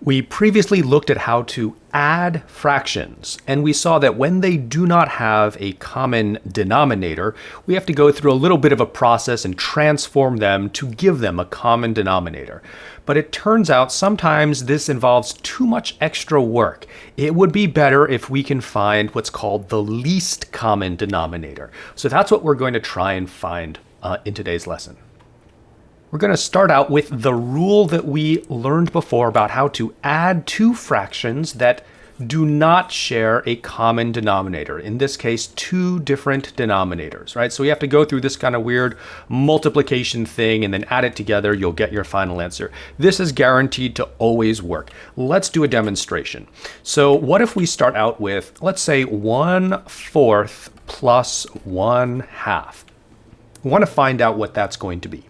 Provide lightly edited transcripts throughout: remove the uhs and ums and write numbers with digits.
We previously looked at how to add fractions, and we saw that when they do not have a common denominator, we have to go through a little bit of a process and transform them to give them a common denominator. But it turns out sometimes this involves too much extra work. It would be better if we can find what's called the least common denominator. So that's what we're going to try and find in today's lesson. We're going to start out with the rule that we learned before about how to add two fractions that do not share a common denominator. In this case, two different denominators, right? So we have to go through this kind of weird multiplication thing and then add it together. You'll get your final answer. This is guaranteed to always work. Let's do a demonstration. So what if we start out with, let's say, 1/4 plus 1/2. We want to find out what that's going to be.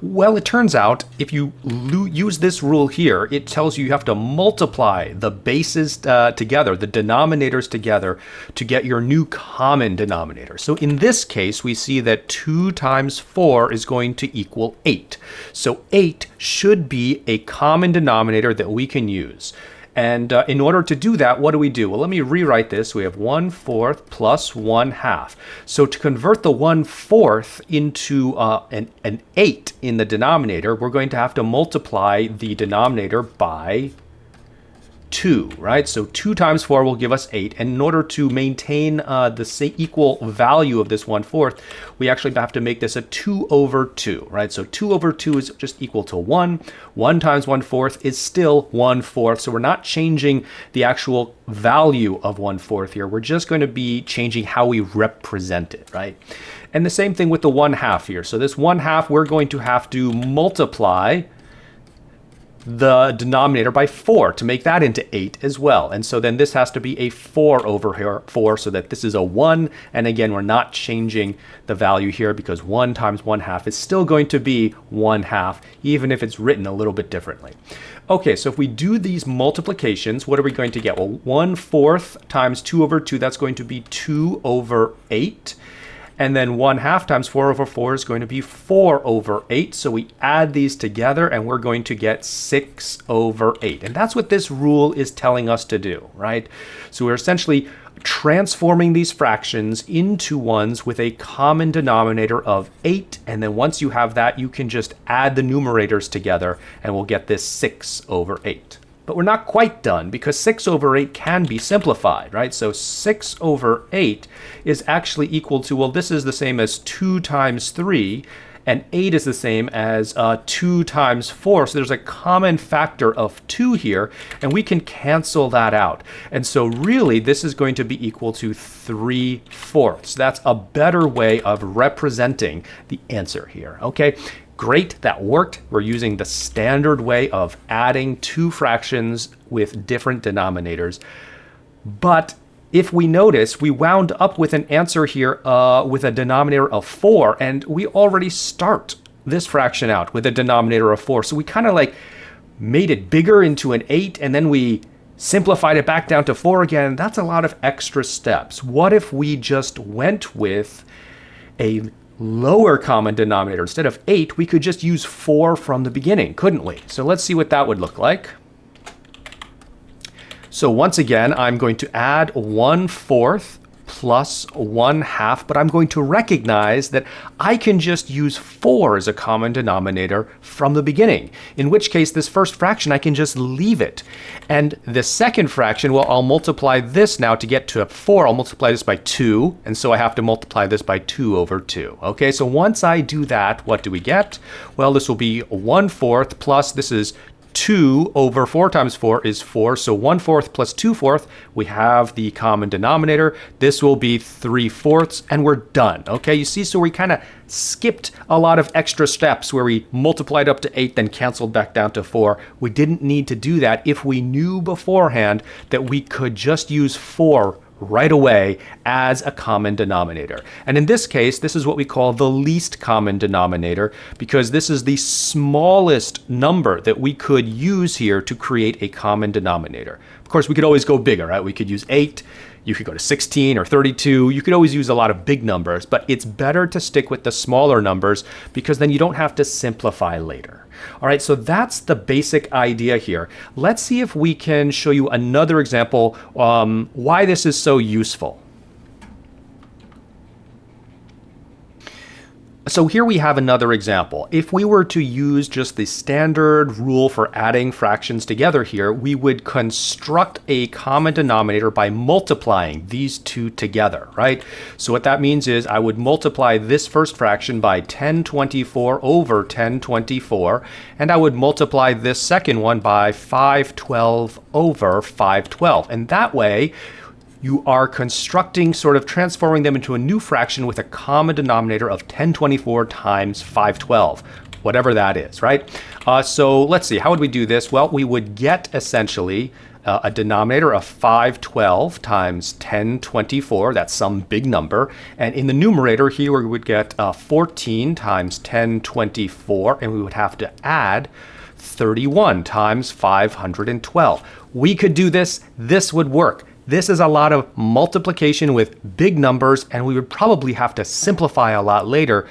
Well, it turns out if you use this rule here, it tells you have to multiply the bases together, the denominators together, to get your new common denominator. So in this case, we see that 2 times 4 is going to equal 8. So 8 should be a common denominator that we can use. And in order to do that, what do? Well, let me rewrite this. We have 1/4 plus 1/2. So to convert the 1/4 into an 8 in the denominator, we're going to have to multiply the denominator by 2, right? So 2 times 4 will give us 8. And in order to maintain the equal value of this 1/4, we actually have to make this a 2/2, right? So 2/2 is just equal to 1. 1 times 1/4 is still 1/4. So we're not changing the actual value of 1/4 here. We're just going to be changing how we represent it, right? And the same thing with the 1/2 here. So this 1/2, we're going to have to multiply the denominator by 4 to make that into 8 as well. And so then this has to be a 4/4 so that this is a 1. And again, we're not changing the value here because 1 times 1/2 is still going to be 1/2, even if it's written a little bit differently. Okay, so if we do these multiplications, what are we going to get? Well, 1/4 times 2/2, that's going to be 2/8. And then 1/2 times 4/4 is going to be 4/8. So we add these together and we're going to get 6/8. And that's what this rule is telling us to do, right? So we're essentially transforming these fractions into ones with a common denominator of 8. And then once you have that, you can just add the numerators together and we'll get this 6/8. But we're not quite done because 6/8 can be simplified, right? So 6/8 is actually equal to, well, this is the same as 2 times 3, and 8 is the same as 2 times 4. So there's a common factor of 2 here, and we can cancel that out. And so really, this is going to be equal to 3/4. That's a better way of representing the answer here, okay? Great, that worked. We're using the standard way of adding two fractions with different denominators. But if we notice, we wound up with an answer here with a denominator of 4, and we already start this fraction out with a denominator of 4. So we kind of like made it bigger into an 8, and then we simplified it back down to 4 again. That's a lot of extra steps. What if we just went with a lower common denominator? Instead of 8, we could just use 4 from the beginning, couldn't we? So let's see what that would look like. So once again, I'm going to add 1/4 plus 1/2, but I'm going to recognize that I can just use 4 as a common denominator from the beginning, in which case this first fraction, I can just leave it. And the second fraction, well, I'll multiply this now to get to 4. I'll multiply this by 2, and so I have to multiply this by 2/2. Okay, so once I do that, what do we get? Well, this will be 1/4 plus, this is 2/4 times 4 is 4. So 1/4 plus 2/4, we have the common denominator. This will be 3/4, and we're done. Okay, you see, so we kind of skipped a lot of extra steps where we multiplied up to 8, then canceled back down to 4. We didn't need to do that if we knew beforehand that we could just use 4 right away as a common denominator. And in this case, this is what we call the least common denominator, because this is the smallest number that we could use here to create a common denominator. Of course, we could always go bigger, right? We could use 8, you could go to 16 or 32. You could always use a lot of big numbers, but it's better to stick with the smaller numbers because then you don't have to simplify later. All right, so that's the basic idea here. Let's see if we can show you another example why this is so useful. So here we have another example. If we were to use just the standard rule for adding fractions together here, we would construct a common denominator by multiplying these two together, right? So what that means is I would multiply this first fraction by 1024 over 1024, and I would multiply this second one by 512 over 512. And that way, you are constructing, sort of transforming them into a new fraction with a common denominator of 1024 times 512, whatever that is, right? So let's see, how would we do this? Well, we would get essentially a denominator of 512 times 1024, that's some big number, and in the numerator here we would get 14 times 1024, and we would have to add 31 times 512. We could do this, this would work. This is a lot of multiplication with big numbers, and we would probably have to simplify a lot later.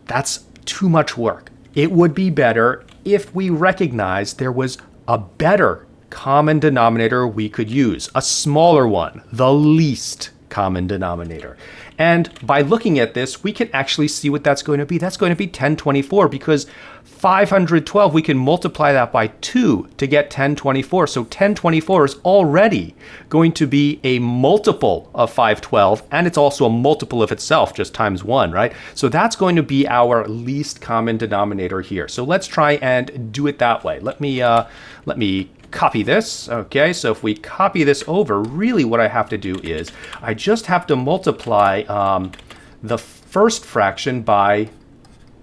That's too much work. It would be better if we recognized there was a better common denominator we could use, a smaller one, the least common denominator. And by looking at this, we can actually see what that's going to be. That's going to be 1024 because 512, we can multiply that by 2 to get 1024. So 1024 is already going to be a multiple of 512, and it's also a multiple of itself, just times 1, right? So that's going to be our least common denominator here. So let's try and do it that way. Let me copy this. Okay, so if we copy this over, really what I have to do is I just have to multiply the first fraction by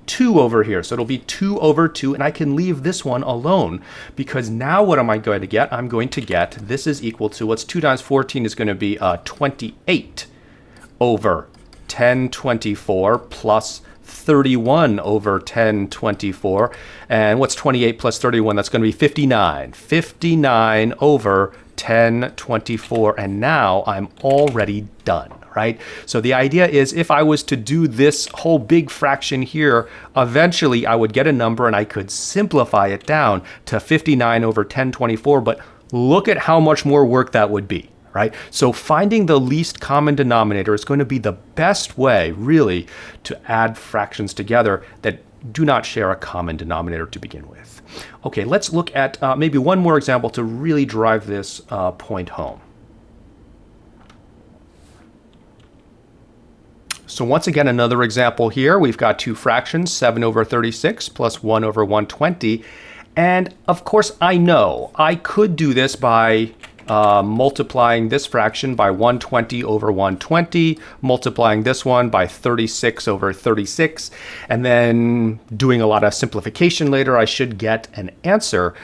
2 over here. So it'll be 2 over 2, and I can leave this one alone because now what am I going to get? I'm going to get, this is equal to, what's 2 times 14 is going to be 28 over 1024 plus 31 over 1024. And what's 28 plus 31? That's going to be 59. 59 over 1024. And now I'm already done, right? So the idea is if I was to do this whole big fraction here, eventually I would get a number and I could simplify it down to 59 over 1024. But look at how much more work that would be. Right? So finding the least common denominator is going to be the best way, really, to add fractions together that do not share a common denominator to begin with. Okay, let's look at maybe one more example to really drive this point home. So once again, another example here. We've got two fractions, 7 over 36 plus 1 over 120. And of course, I know I could do this by multiplying this fraction by 120 over 120, multiplying this one by 36 over 36, and then doing a lot of simplification later, I should get an answer.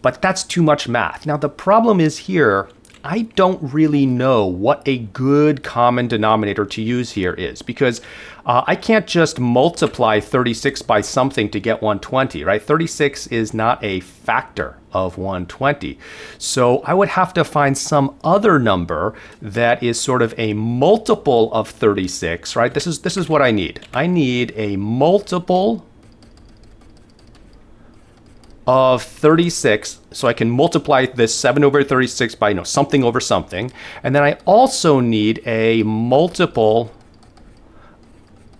But that's too much math. Now, the problem is here, I don't really know what a good common denominator to use here is because I can't just multiply 36 by something to get 120, right? 36 is not a factor of 120. So I would have to find some other number that is sort of a multiple of 36, right? This is what I need. I need a multiple of 36, so I can multiply this 7 over 36 by something over something. And then I also need a multiple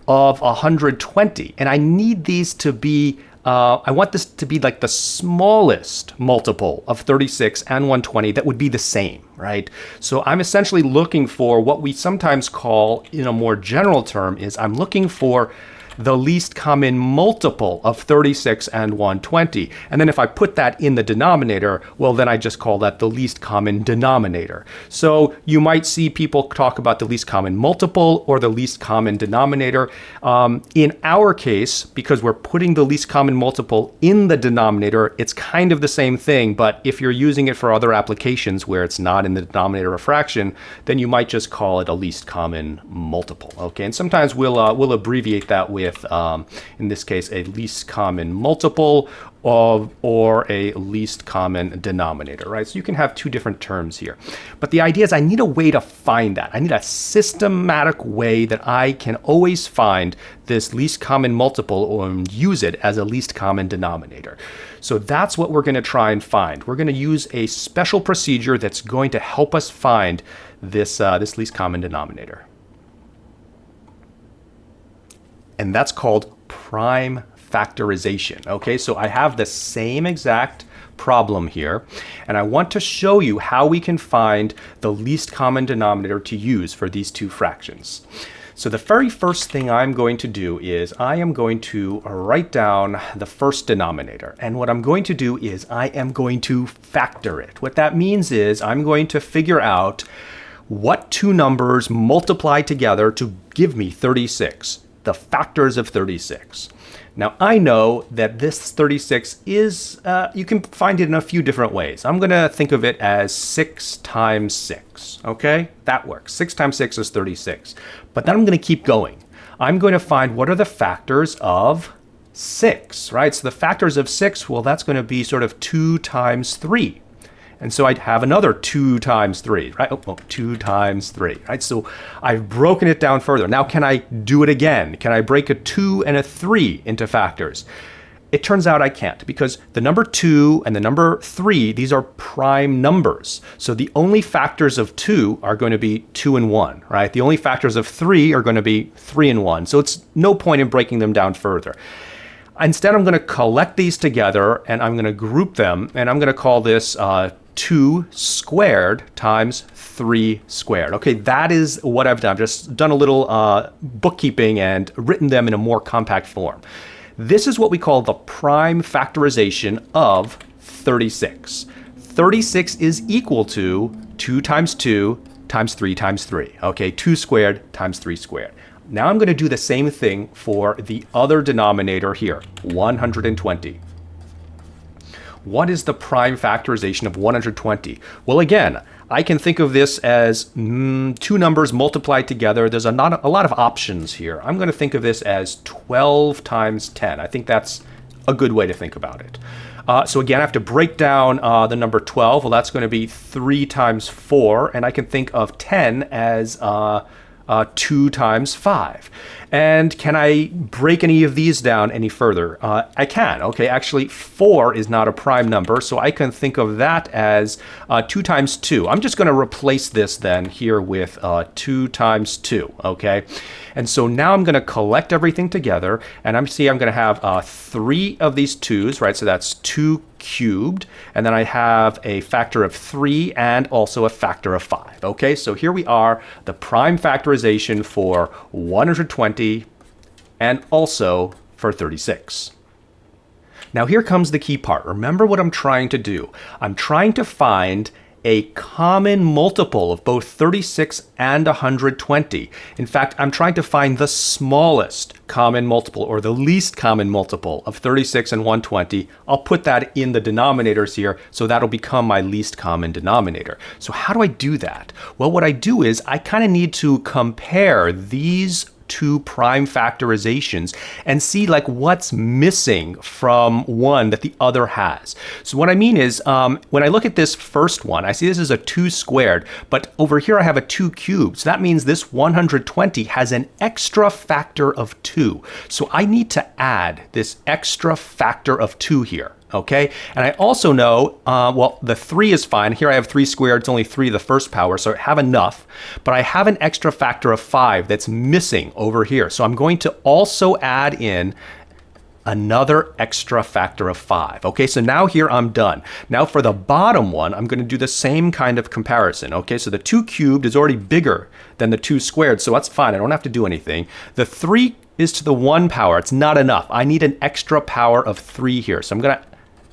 of 120. And I need these to be, I want this to be like the smallest multiple of 36 and 120 that would be the same, right? So I'm essentially looking for what we sometimes call, in a more general term, is I'm looking for the least common multiple of 36 and 120. And then if I put that in the denominator, well, then I just call that the least common denominator. So you might see people talk about the least common multiple or the least common denominator. In our case, because we're putting the least common multiple in the denominator, it's kind of the same thing. But if you're using it for other applications where it's not in the denominator of a fraction, then you might just call it a least common multiple. Okay, and sometimes we'll abbreviate that with with, in this case, a least common multiple of, or a least common denominator, right? So you can have two different terms here. But the idea is I need a way to find that. I need a systematic way that I can always find this least common multiple and use it as a least common denominator. So that's what we're going to try and find. We're going to use a special procedure that's going to help us find this, this least common denominator. And that's called prime factorization. Okay, so I have the same exact problem here, and I want to show you how we can find the least common denominator to use for these two fractions. So the very first thing I'm going to do is I am going to write down the first denominator. And what I'm going to do is I am going to factor it. What that means is I'm going to figure out what two numbers multiply together to give me 36, the factors of 36. Now I know that this 36 is, you can find it in a few different ways. I'm going to think of it as 6 times 6, okay? That works. 6 times 6 is 36. But then I'm going to keep going. I'm going to find what are the factors of 6, right? So the factors of 6, well, that's going to be sort of 2 times 3. And so I'd have another 2 times 3, right? Oh, 2 times 3, right? So I've broken it down further. Now, can I do it again? Can I break a 2 and a 3 into factors? It turns out I can't, because the number 2 and the number 3, these are prime numbers. So the only factors of 2 are going to be 2 and 1, right? The only factors of 3 are going to be 3 and 1. So it's no point in breaking them down further. Instead, I'm going to collect these together, and I'm going to group them, and I'm going to call this 2 squared times 3 squared. Okay, that is what I've done. I've just done a little bookkeeping and written them in a more compact form. This is what we call the prime factorization of 36. 36 is equal to 2 times 2 times 3 times 3. Okay, 2 squared times 3 squared. Now I'm going to do the same thing for the other denominator here, 120. What is the prime factorization of 120? Well, again, I can think of this as two numbers multiplied together. There's a lot of options here. I'm going to think of this as 12 times 10. I think that's a good way to think about it. So again, I have to break down the number 12. Well, that's going to be 3 times 4, and I can think of 10 as 2 times 5. And can I break any of these down any further? I can. Okay, actually 4 is not a prime number, so I can think of that as 2 times 2. I'm just going to replace this then here with 2 times 2, okay? And so now I'm going to collect everything together, and I'm going to have 3 of these 2's, right? So that's 2 cubed, and then I have a factor of 3 and also a factor of 5. Okay, so here we are, the prime factorization for 120 and also for 36. Now here comes the key part. Remember what I'm trying to do. I'm trying to find a common multiple of both 36 and 120. In fact, I'm trying to find the smallest common multiple, or the least common multiple of 36 and 120. I'll put that in the denominators here, so that'll become my least common denominator. So how do I do that? Well, what I do is I kind of need to compare these two prime factorizations and see like what's missing from one that the other has. So what I mean is when I look at this first one, I see this is a 2 squared, but over here I have a 2 cubed. So that means this 120 has an extra factor of 2. So I need to add this extra factor of 2 here. Okay, and I also know, well, the 3 is fine. Here I have 3 squared, it's only 3 to the first power, so I have enough. But I have an extra factor of 5 that's missing over here. So I'm going to also add in another extra factor of 5. Okay, so now here I'm done. Now for the bottom one, I'm going to do the same kind of comparison. Okay, so the 2 cubed is already bigger than the 2 squared, so that's fine. I don't have to do anything. The 3 is to the 1 power. It's not enough. I need an extra power of 3 here. So I'm going to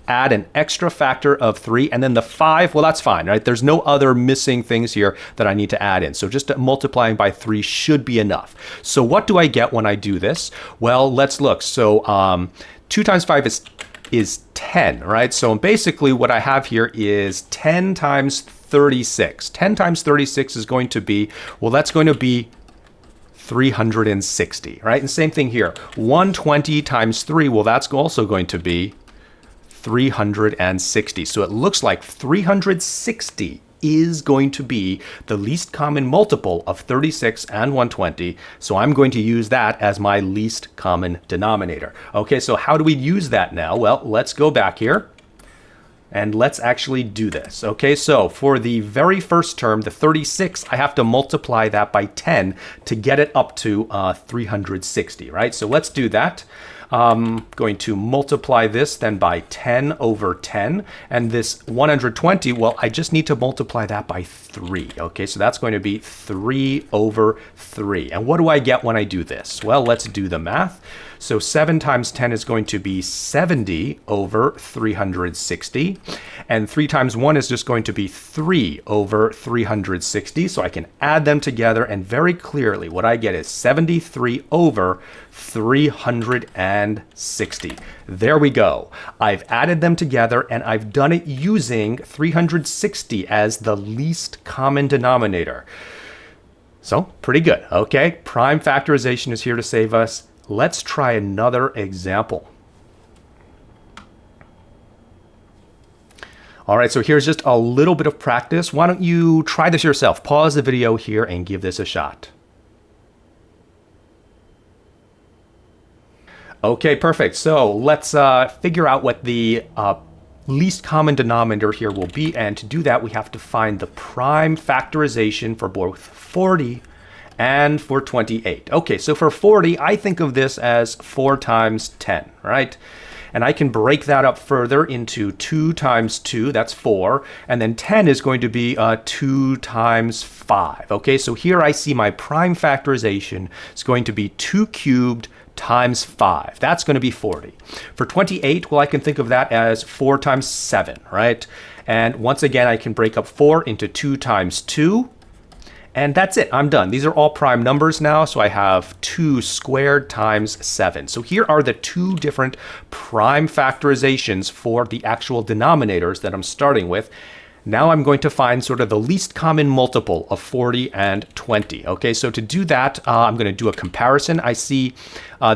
add an extra factor of 3, and then the 5, well, that's fine, right? There's no other missing things here that I need to add in. So just multiplying by 3 should be enough. So what do I get when I do this? Well, let's look. So 2 times 5 is 10, right? So basically what I have here is 10 times 36. 10 times 36 is going to be, well, that's going to be 360, right? And same thing here. 120 times 3, well, that's also going to be 360. So it looks like 360 is going to be the least common multiple of 36 and 120. So I'm going to use that as my least common denominator. Okay, so how do we use that now? Well, let's go back here and let's actually do this. Okay, so for the very first term, the 36, I have to multiply that by 10 to get it up to 360, right? So let's do that. Going to multiply this then by 10 over 10. And this 120, well, I just need to multiply that by 3. Okay, so that's going to be 3 over 3. And what do I get when I do this? Well, let's do the math. So 7 times 10 is going to be 70 over 360. And 3 times 1 is just going to be 3 over 360. So I can add them together, and very clearly what I get is 73 over 360. There we go. I've added them together, and I've done it using 360 as the least common denominator. So pretty good. Okay, prime factorization is here to save us. Let's try another example. All right, so here's just a little bit of practice. Why don't you try this yourself? Pause the video here and give this a shot. Okay, perfect. So let's figure out what the least common denominator here will be. And to do that, we have to find the prime factorization for both 40 and for 28. Okay, so for 40, I think of this as 4 times 10, right? And I can break that up further into 2 times 2, that's 4. And then 10 is going to be 2 times 5. Okay, so here I see my prime factorization is going to be 2 cubed times 5. That's going to be 40. For 28, well, I can think of that as 4 times 7, right? And once again, I can break up 4 into 2 times 2. And that's it, I'm done. These are all prime numbers now, so I have 2 squared times 7. So here are the 2 different prime factorizations for the actual denominators that I'm starting with. Now I'm going to find sort of the least common multiple of 40 and 20. Okay, so to do that, I'm going to do a comparison. I see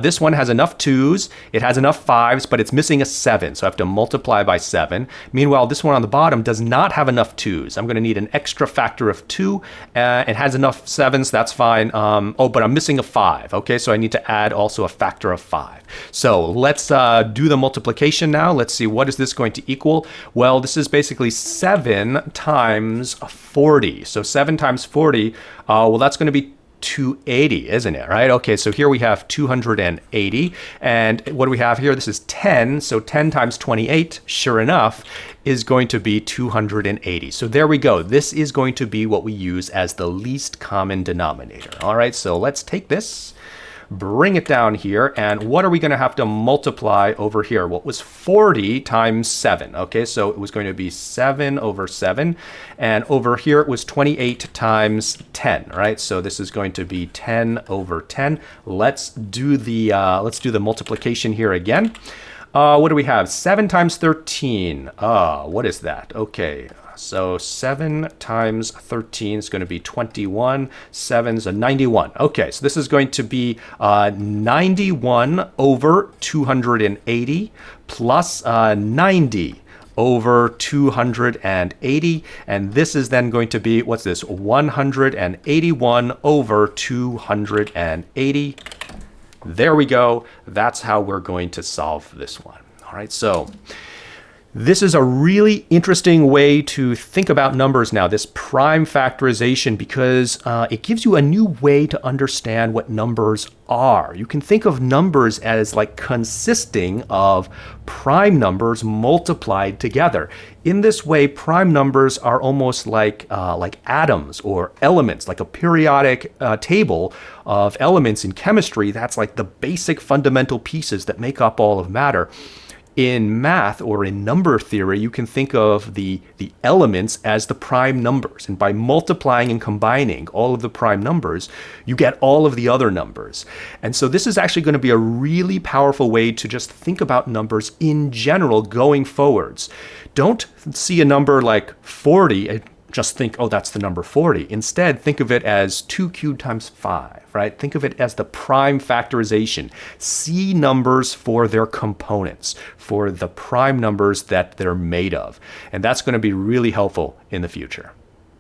this one has enough 2's, it has enough 5's, but it's missing a 7, so I have to multiply by 7. Meanwhile, this one on the bottom does not have enough 2's. I'm going to need an extra factor of 2. It has enough 7's, that's fine. Oh, but I'm missing a 5. Okay, so I need to add also a factor of 5. So let's do the multiplication now. Let's see, what is this going to equal? Well, this is basically 7 times 40. So 7 times 40, well, that's going to be 280, isn't it? Right? Okay, so here we have 280. And what do we have here? This is 10. So 10 times 28, sure enough, is going to be 280. So there we go. This is going to be what we use as the least common denominator. All right, so let's take this, bring it down here, and what are we going to have to multiply over here? What was 40 times 7? Okay, so it was going to be 7 over 7, and over here it was 28 times 10, right? So this is going to be 10 over 10. Let's do the multiplication here again. What do we have? 7 times 13. What is that? Okay. So 7 times 13 is going to be 21. 7's a 91. Okay, so this is going to be 91 over 280 plus 90 over 280. And this is then going to be, what's this? 181 over 280. There we go. That's how we're going to solve this one. All right, so this is a really interesting way to think about numbers now, this prime factorization, because it gives you a new way to understand what numbers are. You can think of numbers as like consisting of prime numbers multiplied together. In this way, prime numbers are almost like atoms or elements, like a periodic table of elements in chemistry. That's like the basic fundamental pieces that make up all of matter. In math or in number theory, you can think of the elements as the prime numbers. And by multiplying and combining all of the prime numbers, you get all of the other numbers. And so this is actually going to be a really powerful way to just think about numbers in general going forwards. Don't see a number like 40 just think, oh, that's the number 40. Instead, think of it as 2 cubed times 5, right? Think of it as the prime factorization. See numbers for their components, for the prime numbers that they're made of. And that's going to be really helpful in the future.